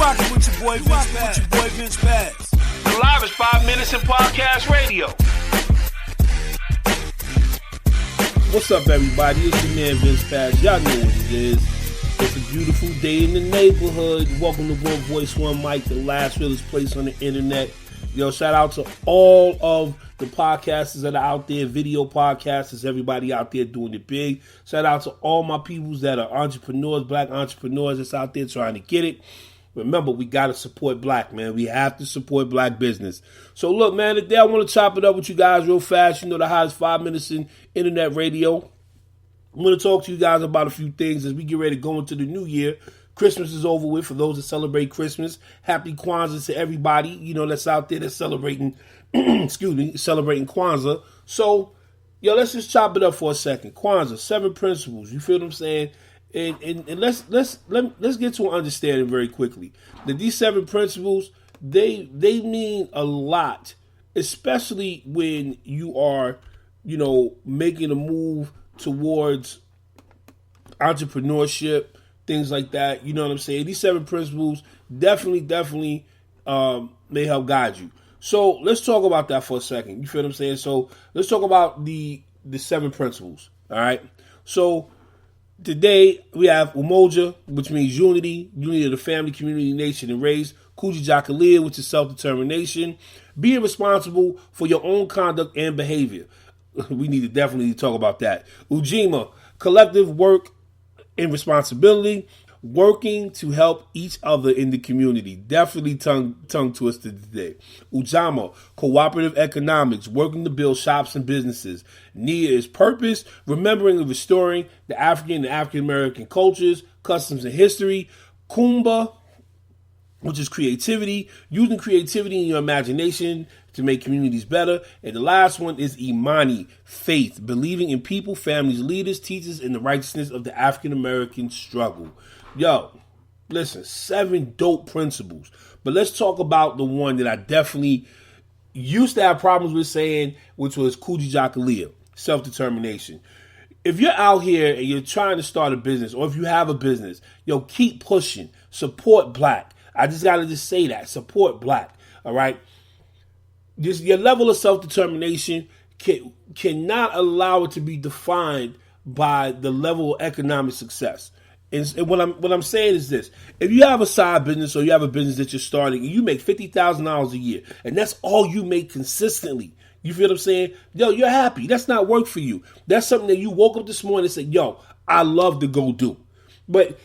rockin' with your boy Vince Paz. The live is 5 minutes in podcast radio. What's up, everybody? It's your man Vince Paz. Y'all know what it is. It's a beautiful day in the neighborhood. Welcome to One Voice, One Mic, the last realest place on the internet. Yo, shout out to all of the podcasters that are out there, video podcasters, everybody out there doing it big. Shout out to all my peoples that are entrepreneurs, black entrepreneurs that's out there trying to get it. Remember, we got to support black, man. We have to support black business. So, look, man, today I want to chop it up with you guys real fast. You know, the hottest 5 minutes in internet radio. I'm going to talk to you guys about a few things as we get ready to go into the new year. Christmas is over with for those that celebrate Christmas. Happy Kwanzaa to everybody, you know, that's out there that's celebrating, celebrating Kwanzaa. So, yo, let's just chop it up for a second. Kwanzaa, 7 principles. You feel what I'm saying? And let's get to an understanding very quickly that these 7 principles, they mean a lot, especially when you are, you know, making a move towards entrepreneurship, things like that. You know what I'm saying? These 7 principles definitely may help guide you. So let's talk about that for a second. You feel what I'm saying? So let's talk about the 7 principles. All right. So today we have Umoja, which means unity of the family, community, nation, and race. Kujichagulia, which is self-determination. Being responsible for your own conduct and behavior. We need to definitely talk about that. Ujima, collective work and responsibility. Working to help each other in the community. Definitely tongue twisted today. Ujama, cooperative economics, working to build shops and businesses. Nia is purpose, remembering and restoring the African and African American cultures, customs, and history. Kumba, which is creativity, using creativity in your imagination to make communities better. And the last one is Imani, faith, believing in people, families, leaders, teachers, and the righteousness of the African American struggle. Yo, listen, 7 dope principles. But let's talk about the one that I definitely used to have problems with saying, which was Kujichagulia, self-determination. If you're out here and you're trying to start a business, or if you have a business, yo, keep pushing. Support black. I just got to just say that. Support black. All right? Just your level of self-determination cannot allow it to be defined by the level of economic success. And what I'm saying is this: if you have a side business or you have a business that you're starting and you make $50,000 a year, and that's all you make consistently, you feel what I'm saying? Yo, you're happy. That's not work for you. That's something that you woke up this morning and said, yo, I love to go do. But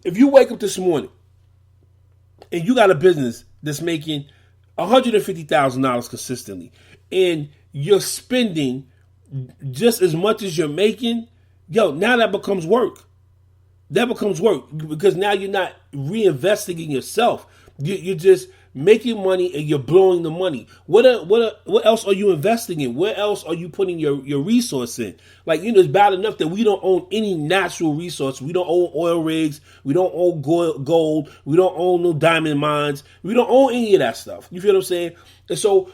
if you wake up this morning and you got a business that's making $150,000 consistently, and you're spending just as much as you're making, yo, now that becomes work. That becomes work because now you're not reinvesting in yourself. You're just making money and you're blowing the money. What else are you investing in? Where else are you putting your resource in? Like, you know, it's bad enough that we don't own any natural resource. We don't own oil rigs. We don't own gold. We don't own no diamond mines. We don't own any of that stuff. You feel what I'm saying? And so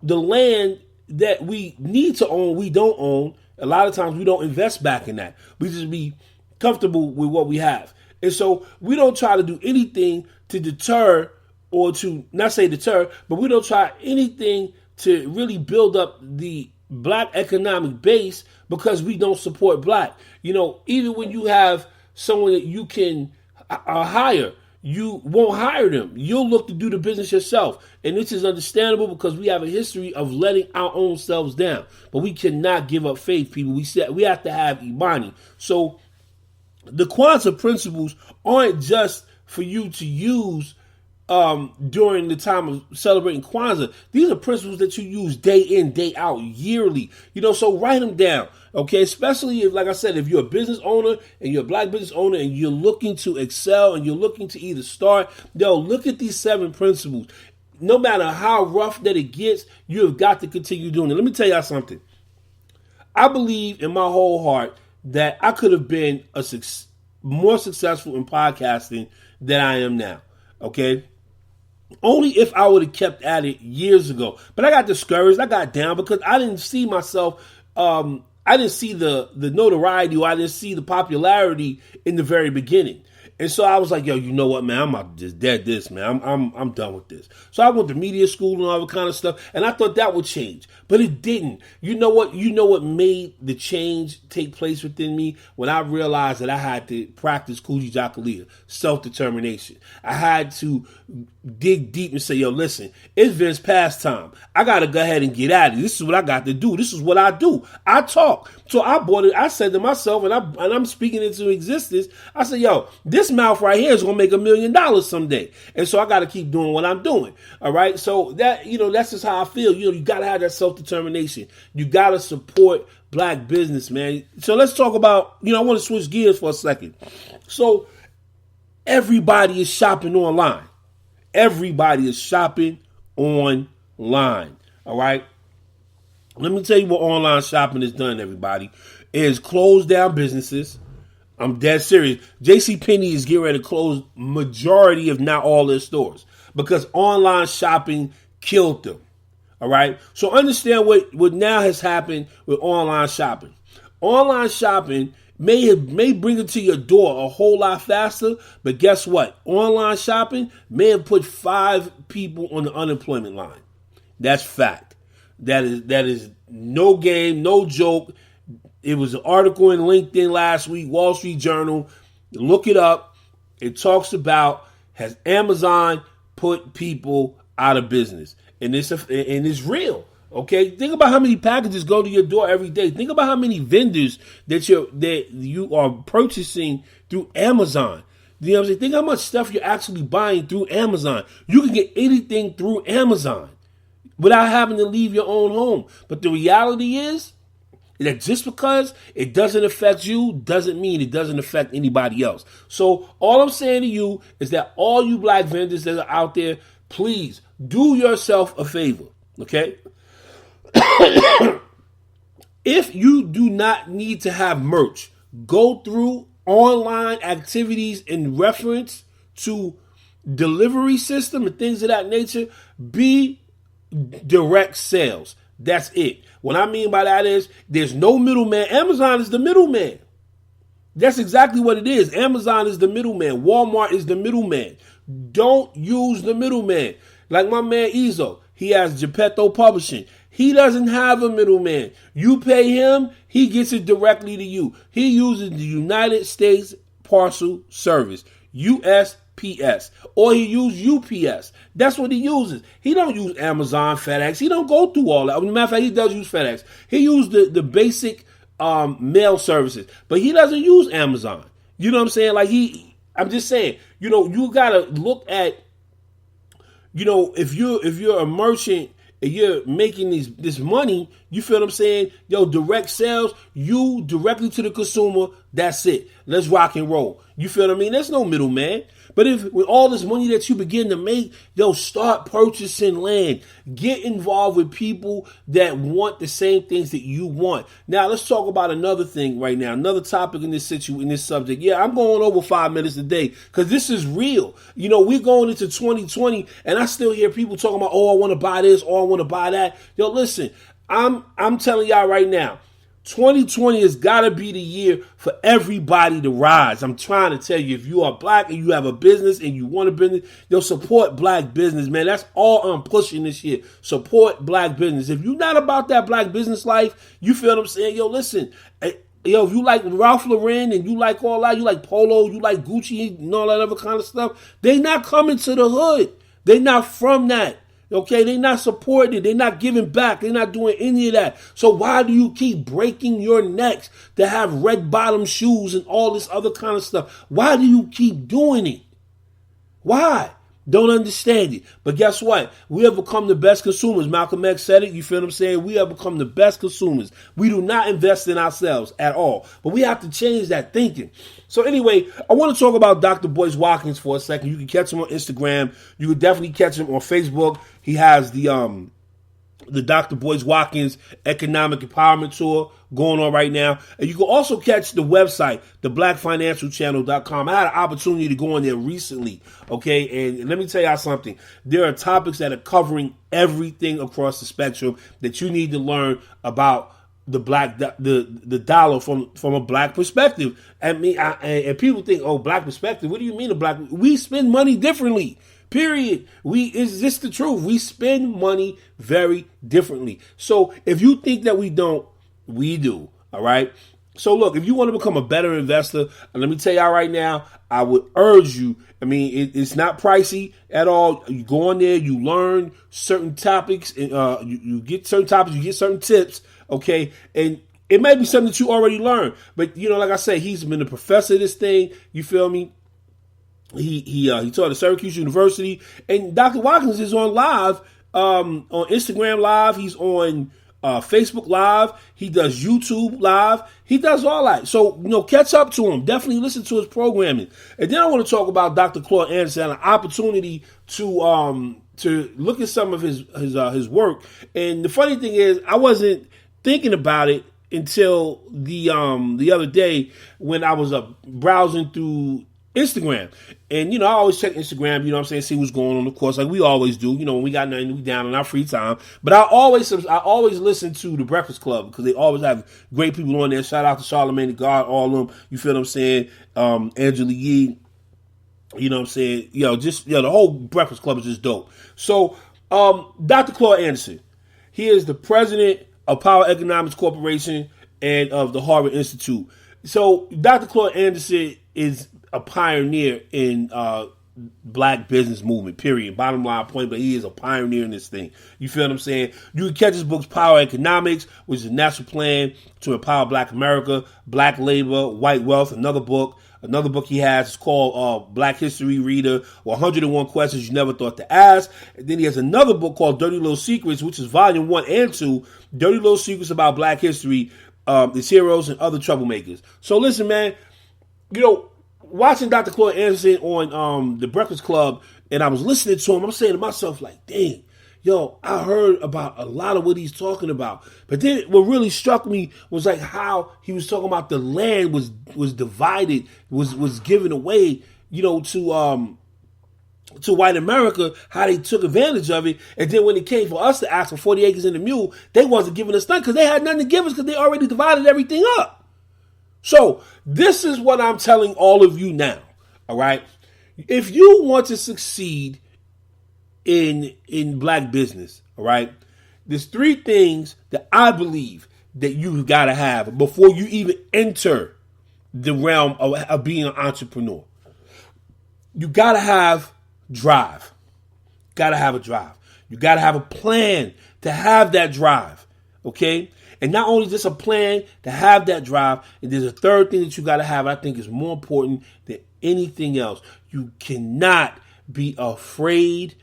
the land that we need to own, we don't own. A lot of times we don't invest back in that. We just be comfortable with what we have. And so we don't try to do anything to deter, or to not say deter, but we don't try anything to really build up the black economic base because we don't support black. You know, even when you have someone that you can hire, you won't hire them. You'll look to do the business yourself. And this is understandable because we have a history of letting our own selves down. But we cannot give up faith, people. We have to have Imani. So the Kwanzaa principles aren't just for you to use during the time of celebrating Kwanzaa. These are principles that you use day in, day out, yearly. You know, so write them down, okay? Especially if, like I said, if you're a business owner and you're a black business owner and you're looking to excel and you're looking to either start, look at these 7 principles. No matter how rough that it gets, you have got to continue doing it. Let me tell y'all something. I believe in my whole heart that I could have been more successful in podcasting than I am now, okay? Only if I would have kept at it years ago. But I got discouraged. I got down because I didn't see myself. I didn't see the notoriety, or I didn't see the popularity in the very beginning. And so I was like, yo, you know what, man? I'm about to just dead this, man. I'm done with this. So I went to media school and all that kind of stuff, and I thought that would change, but it didn't. You know what? You know what made the change take place within me? When I realized that I had to practice Kujichagulia, self-determination. I had to dig deep and say, yo, listen, it's Vince past time. I got to go ahead and get at it. This is what I got to do. This is what I do. I talk. So I bought it. I said to myself, and I'm speaking into existence, I said, yo, this mouth right here is going to make $1 million someday. And so I got to keep doing what I'm doing. All right. So that, that's just how I feel. You got to have that self-determination. You got to support black business, man. So let's talk about, I want to switch gears for a second. So everybody is shopping online. Everybody is shopping online. All right. Let me tell you what online shopping has done, everybody. It has closed down businesses. I'm dead serious. JCPenney is getting ready to close majority, if not all, their stores because online shopping killed them. All right. So understand what now has happened with online shopping. Online shopping may bring it to your door a whole lot faster, but guess what? Online shopping may have put 5 people on the unemployment line. That's fact. That is no game, no joke. It was an article in LinkedIn last week, Wall Street Journal. Look it up. It talks about, has Amazon put people out of business? And it's real. Okay, think about how many packages go to your door every day. Think about how many vendors that you are purchasing through Amazon. You know what I'm saying? Think how much stuff you're actually buying through Amazon. You can get anything through Amazon without having to leave your own home. But the reality is that just because it doesn't affect you doesn't mean it doesn't affect anybody else. So all I'm saying to you is that all you black vendors that are out there, please do yourself a favor. Okay? If you do not need to have merch, go through online activities in reference to delivery system and things of that nature. Be direct sales. That's it. What I mean by that is there's no middleman. Amazon is the middleman. That's exactly what it is. Amazon is the middleman. Walmart is the middleman. Don't use the middleman. Like my man Izzo, he has Geppetto Publishing. He doesn't have a middleman. You pay him, he gets it directly to you. He uses the United States Parcel Service, USPS, or he uses UPS. That's what he uses. He don't use Amazon, FedEx. He don't go through all that. As a matter of fact, he does use FedEx. He uses the basic mail services, but he doesn't use Amazon. You know what I'm saying? I'm just saying, you gotta look at, if you're a merchant and you're making this money, you feel what I'm saying? Yo, direct sales, you directly to the consumer, that's it. Let's rock and roll. You feel what I mean? There's no middleman. But if with all this money that you begin to make, start purchasing land. Get involved with people that want the same things that you want. Now, let's talk about another thing right now. Another topic in this subject. Yeah, I'm going over 5 minutes a day because this is real. We're going into 2020 and I still hear people talking about, I want to buy this or I want to buy that. Yo, listen, I'm telling y'all right now, 2020 has got to be the year for everybody to rise. I'm trying to tell you, if you are black and you have a business and you want a business, support black business, man. That's all I'm pushing this year. Support black business. If you're not about that black business life, you feel what I'm saying? Yo, listen, if you like Ralph Lauren and you like all that, you like Polo, you like Gucci and all that other kind of stuff, they not coming to the hood. They not from that. Okay, they're not supporting it. They're not giving back. They're not doing any of that. So why do you keep breaking your necks to have red bottom shoes and all this other kind of stuff? Why do you keep doing it? Why? Don't understand it. But guess what? We have become the best consumers. Malcolm X said it. You feel what I'm saying? We have become the best consumers. We do not invest in ourselves at all. But we have to change that thinking. So anyway, I want to talk about Dr. Boyce Watkins for a second. You can catch him on Instagram. You can definitely catch him on Facebook. He has the Dr. Boyce Watkins Economic Empowerment Tour going on right now. And you can also catch the website, theblackfinancialchannel.com. I had an opportunity to go on there recently, okay? And let me tell y'all something. There are topics that are covering everything across the spectrum that you need to learn about the dollar from a black perspective. And people think, oh, black perspective. What do you mean a black? We spend money differently. Period. Is this the truth? We spend money very differently. So if you think that we don't, we do. All right. So look, if you want to become a better investor, and let me tell y'all right now, I would urge you. I mean, it's not pricey at all. You go on there, you learn certain topics, and you get certain topics, you get certain tips. Okay, and it may be something that you already learned, but like I said, he's been a professor of this thing. You feel me? He taught at Syracuse University, and Dr. Watkins is on live on Instagram Live. He's on Facebook Live. He does YouTube Live. He does all that. So, catch up to him. Definitely listen to his programming. And then I want to talk about Dr. Claude Anderson, an opportunity to look at some of his work. And the funny thing is, I wasn't thinking about it until the other day when I was browsing through Instagram. And, I always check Instagram, see what's going on, of course, like we always do, when we got nothing, we down in our free time. But I always listen to The Breakfast Club because they always have great people on there. Shout out to Charlamagne the God, all of them. You feel what I'm saying? Angela Yee, the whole Breakfast Club is just dope. So, Dr. Claude Anderson, he is the president of Power Economics Corporation and of the Harvard Institute. So, Dr. Claude Anderson is a pioneer in black business movement, period. Bottom line point, but he is a pioneer in this thing. You feel what I'm saying? You can catch his books, Power Economics, which is a national plan to empower black America, black labor, white wealth. Another book he has is called Black History Reader, or 101 Questions You Never Thought to Ask. And then he has another book called Dirty Little Secrets, which is volume 1 and 2, Dirty Little Secrets About Black History, its heroes and other troublemakers. So listen, man, watching Dr. Claude Anderson on The Breakfast Club, and I was listening to him, I'm saying to myself, like, dang, I heard about a lot of what he's talking about. But then what really struck me was like how he was talking about the land was divided, was given away, to white America, how they took advantage of it. And then when it came for us to ask for 40 acres and a mule, they wasn't giving us nothing because they had nothing to give us because they already divided everything up. So this is what I'm telling all of you now, all right? If you want to succeed in black business, all right, there's 3 things that I believe that you've got to have before you even enter the realm of being an entrepreneur. You got to have drive. Got to have a drive. You got to have a plan to have that drive, okay? And not only just a plan to have that drive, and there's a third thing that you got to have, I think is more important than anything else. You cannot be afraid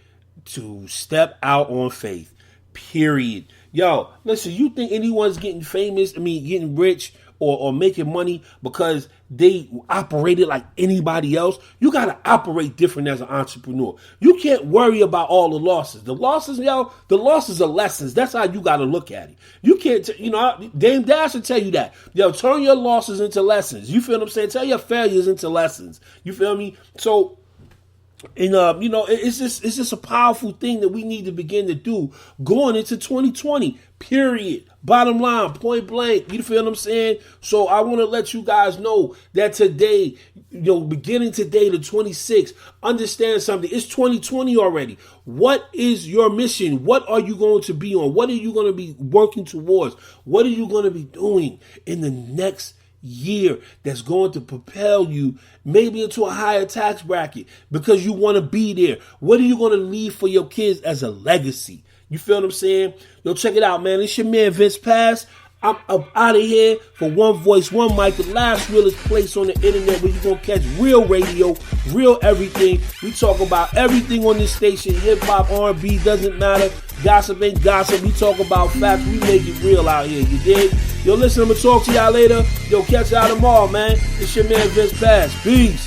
to step out on faith, period. Listen, you think anyone's getting famous, getting rich or making money because they operated like anybody else? You got to operate different as an entrepreneur. You can't worry about all the losses. The losses are lessons. That's how you got to look at it. You can't, Dame Dash will tell you that. Turn your losses into lessons. You feel what I'm saying? Turn your failures into lessons. You feel me? So, and it's just a powerful thing that we need to begin to do going into 2020. Period. Bottom line, point blank. You feel what I'm saying? So I want to let you guys know that today, beginning today, the 26th, understand something. It's 2020 already. What is your mission? What are you going to be on? What are you going to be working towards? What are you going to be doing in the next year that's going to propel you maybe into a higher tax bracket because you want to be there? What are you going to leave for your kids as a legacy? You feel what I'm saying? Check it out, man. It's your man, Vince Paz. I'm up out of here for One Voice, One Mic, the last realest place on the internet where you're going to catch real radio, real everything. We talk about everything on this station. Hip-hop, R&B, doesn't matter. Gossip ain't gossip. We talk about facts. We make it real out here. You dig? Listen, I'm going to talk to y'all later. Catch y'all tomorrow, man. It's your man, Vince Paz. Peace.